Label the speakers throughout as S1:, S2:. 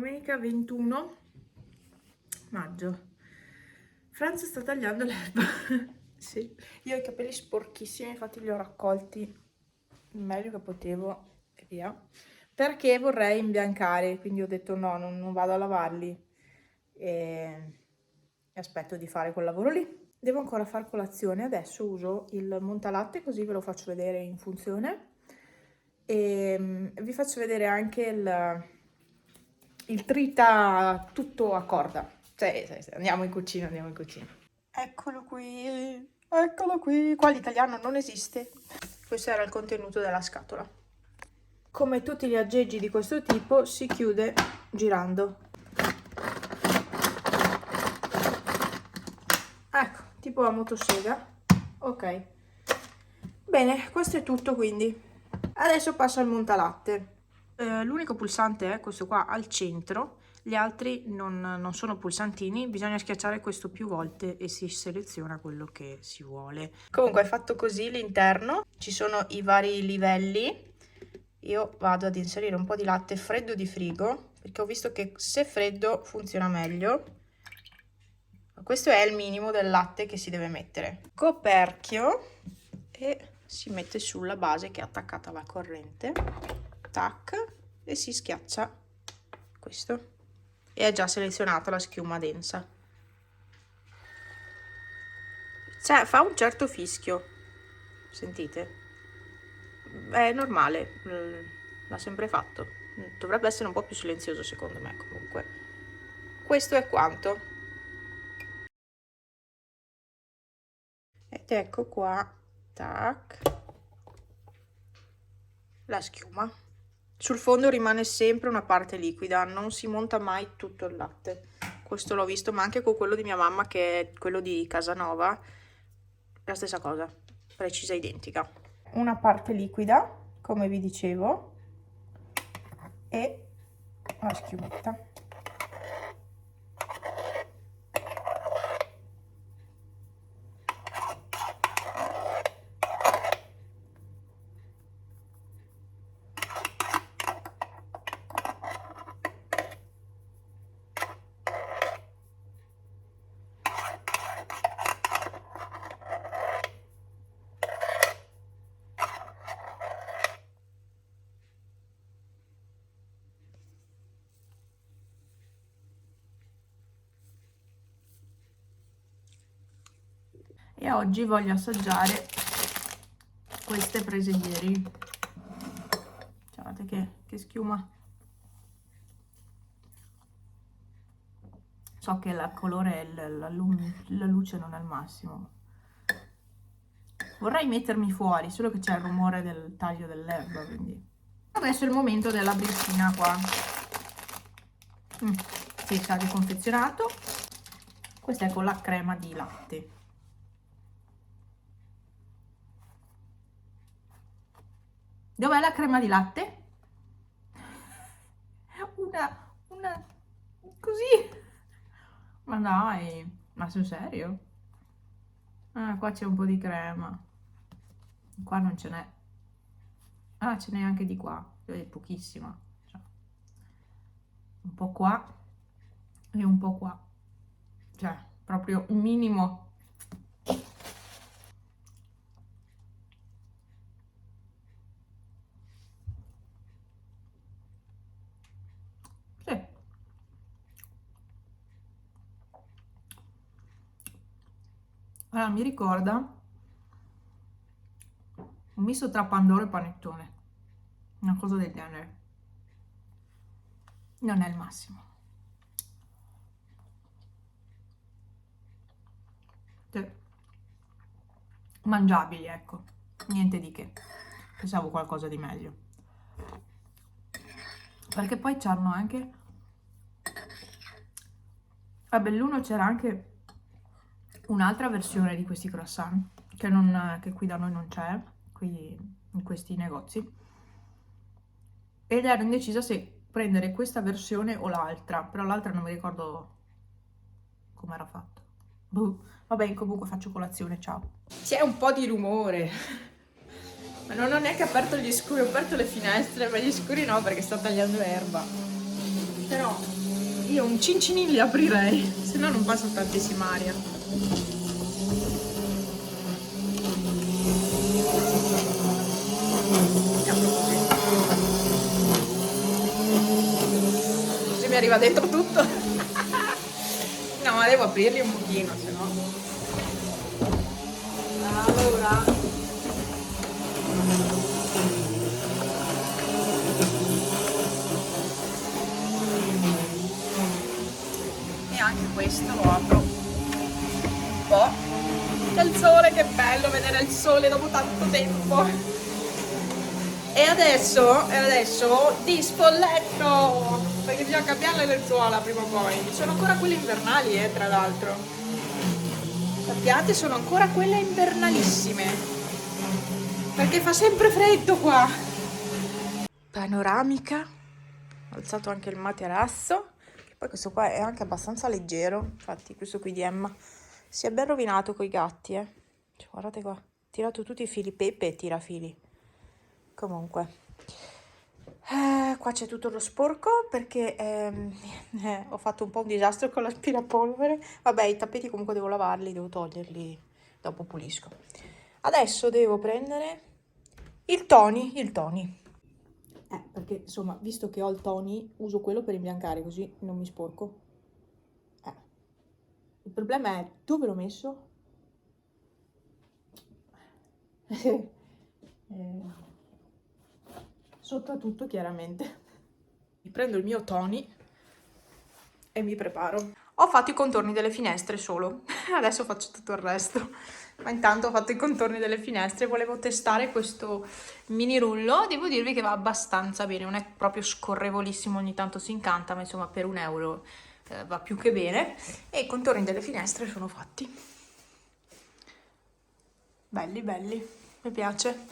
S1: domenica 21 maggio. Franz sta tagliando l'erba. Sì, io ho i capelli sporchissimi, infatti li ho raccolti il meglio che potevo e via, perché vorrei imbiancare, quindi ho detto no, non vado a lavarli e aspetto di fare quel lavoro lì. Devo ancora fare colazione, adesso uso il montalatte così ve lo faccio vedere in funzione e vi faccio vedere anche il trita tutto a corda. Sì, andiamo in cucina, Eccolo qui, qua l'italiano non esiste. Questo era il contenuto della scatola. Come tutti gli aggeggi di questo tipo si chiude girando. Ecco, tipo la motosega. Ok. Bene, questo è tutto quindi. Adesso passo al montalatte. L'unico pulsante è questo qua al centro, gli altri non sono pulsantini, bisogna schiacciare questo più volte e si seleziona quello che si vuole. Comunque è fatto così l'interno, ci sono i vari livelli. Io vado ad inserire un po' di latte freddo di frigo, perché ho visto che se freddo funziona meglio. Questo è il minimo del latte che si deve mettere. Coperchio e si mette sulla base che è attaccata alla corrente. Tac, e si schiaccia questo. E è già selezionata la schiuma densa. Cioè, fa un certo fischio. Sentite? È normale, l'ha sempre fatto. Dovrebbe essere un po' più silenzioso secondo me comunque. Questo è quanto. Ed ecco qua, tac, la schiuma. Sul fondo rimane sempre una parte liquida, non si monta mai tutto il latte. Questo l'ho visto, ma anche con quello di mia mamma, che è quello di Casanova, la stessa cosa, precisa identica. Una parte liquida, come vi dicevo, e la schiumetta. E oggi voglio assaggiare queste prese ieri. Guardate che schiuma. So che il colore, la luce non è il massimo. Vorrei mettermi fuori, solo che c'è il rumore del taglio dell'erba, quindi. Adesso è il momento della bristina qua. Sì, sa di confezionato. Questa è con la crema di latte. Dov'è la crema di latte? Una così. Ma dai, ma sul serio? Ah, qua c'è un po' di crema. Qua non ce n'è. Ah, ce n'è anche di qua. È pochissima. Cioè, un po' qua e un po' qua. Cioè, proprio un minimo. Sì. Allora, mi ricorda un misto tra pandoro e panettone. Una cosa del genere. Non è il massimo. Sì. Mangiabili, ecco. Niente di che. Pensavo qualcosa di meglio. Perché poi c'hanno anche... A Belluno c'era anche un'altra versione di questi croissant che qui da noi non c'è, qui in questi negozi, ed ero indecisa se prendere questa versione o l'altra, però l'altra non mi ricordo come era fatto. Vabbè, comunque faccio colazione, ciao. C'è un po' di rumore, ma non ho neanche aperto gli scuri, ho aperto le finestre, ma gli scuri no perché sto tagliando erba. però io un cincinilli aprirei, se no non passa tantissima aria. Così mi arriva dentro tutto. No, ma devo aprirli un pochino, se no. Allora. E anche questo lo apro un po'. C'è il sole, che bello vedere il sole dopo tanto tempo. E adesso dispo il letto, perché bisogna cambiare le lenzuola prima o poi. Sono ancora quelle invernali, tra l'altro. Sappiate, sono ancora quelle invernalissime, perché fa sempre freddo qua. Panoramica. Ho alzato anche il materasso. Poi questo qua è anche abbastanza leggero. Infatti questo qui di Emma si è ben rovinato coi gatti, Cioè, guardate qua, ho tirato tutti i fili. Pepe tira fili. Comunque, qua c'è tutto lo sporco perché ho fatto un po' un disastro con l'aspirapolvere. Vabbè, i tappeti comunque devo lavarli, devo toglierli, dopo pulisco. Adesso devo prendere il Tony. Perché insomma, visto che ho il Tony, uso quello per imbiancare, così non mi sporco. Il problema è dove l'ho messo? Sotto a tutto, chiaramente. Prendo il mio Tony e mi preparo. Ho fatto i contorni delle finestre solo, adesso faccio tutto il resto. Ma intanto ho fatto i contorni delle finestre, volevo testare questo mini rullo. Devo dirvi che va abbastanza bene, non è proprio scorrevolissimo, ogni tanto si incanta, ma insomma per €1 va più che bene. E i contorni delle finestre sono fatti. Belli, mi piace.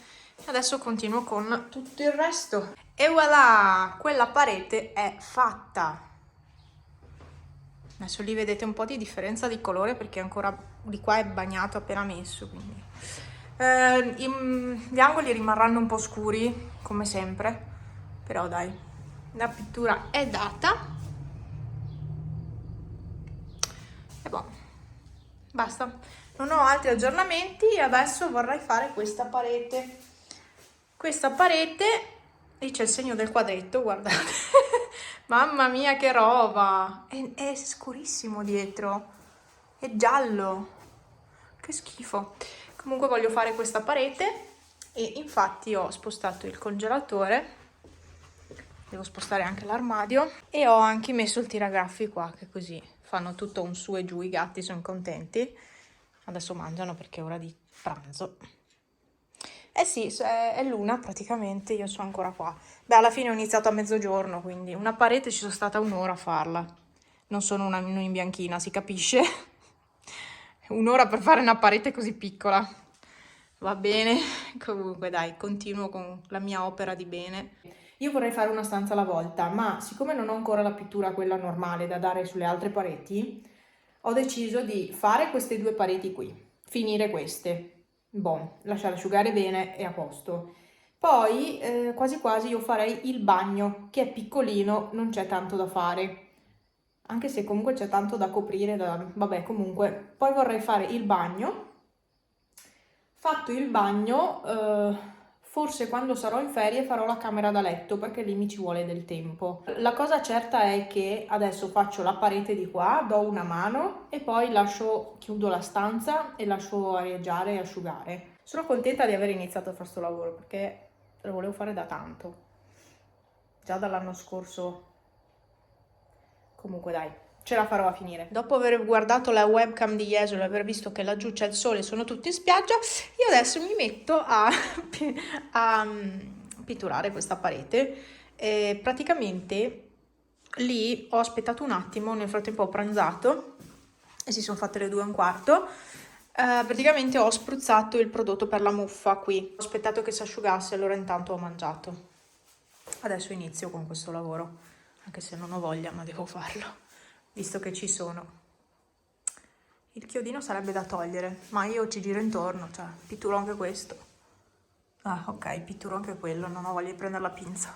S1: Adesso continuo con tutto il resto. E voilà, quella parete è fatta. Adesso lì vedete un po' di differenza di colore perché ancora di qua è bagnato appena messo, quindi gli angoli rimarranno un po' scuri come sempre, però dai, la pittura è data e boh, basta, non ho altri aggiornamenti. Adesso vorrei fare questa parete, lì c'è il segno del quadretto, guardate. Mamma mia che roba, è scurissimo dietro, è giallo, che schifo. Comunque voglio fare questa parete e infatti ho spostato il congelatore, devo spostare anche l'armadio e ho anche messo il tiragraffi qua, che così fanno tutto un su e giù, i gatti sono contenti. Adesso mangiano perché è ora di pranzo. Eh sì, è l'una praticamente, io sono ancora qua. Beh, alla fine ho iniziato a mezzogiorno, quindi una parete ci sono stata un'ora a farla. Non sono una imbianchina, si capisce? Un'ora per fare una parete così piccola. Va bene, comunque dai, continuo con la mia opera di bene. Io vorrei fare una stanza alla volta, ma siccome non ho ancora la pittura quella normale da dare sulle altre pareti, ho deciso di fare queste due pareti qui, finire queste. Boh, lasciare asciugare bene e a posto. Poi quasi quasi io farei il bagno, che è piccolino, non c'è tanto da fare. Anche se comunque c'è tanto da coprire, vabbè, comunque. Poi vorrei fare il bagno. Fatto il bagno, forse quando sarò in ferie farò la camera da letto, perché lì mi ci vuole del tempo. La cosa certa è che adesso faccio la parete di qua, do una mano e poi chiudo la stanza e lascio areggiare e asciugare. Sono contenta di aver iniziato a fare questo lavoro perché lo volevo fare da tanto, già dall'anno scorso. Comunque dai, ce la farò a finire. Dopo aver guardato la webcam di Jesolo e aver visto che laggiù c'è il sole, sono tutti in spiaggia, io adesso mi metto a pitturare questa parete. Praticamente lì ho aspettato un attimo, nel frattempo ho pranzato e si sono fatte le 2:15. Praticamente ho spruzzato il prodotto per la muffa qui, ho aspettato che si asciugasse, allora intanto ho mangiato. Adesso inizio con questo lavoro, anche se non ho voglia, ma devo farlo, visto che ci sono. Il chiodino sarebbe da togliere, ma io ci giro intorno, cioè pitturo anche questo. Ah, ok, pitturo anche quello, non ho voglia di prendere la pinza.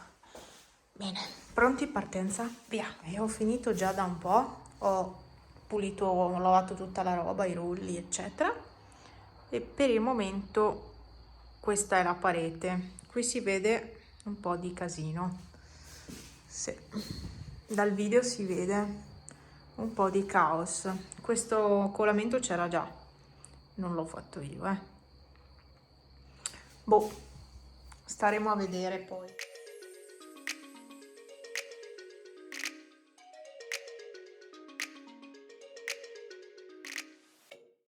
S1: Bene, pronti partenza? Via. E ho finito già da un po', ho pulito, ho lavato tutta la roba, i rulli eccetera, e per il momento questa è la parete. Qui si vede un po' di casino, sì. Dal video si vede un po' di caos. Questo colamento c'era già, non l'ho fatto io, Boh, staremo a vedere poi.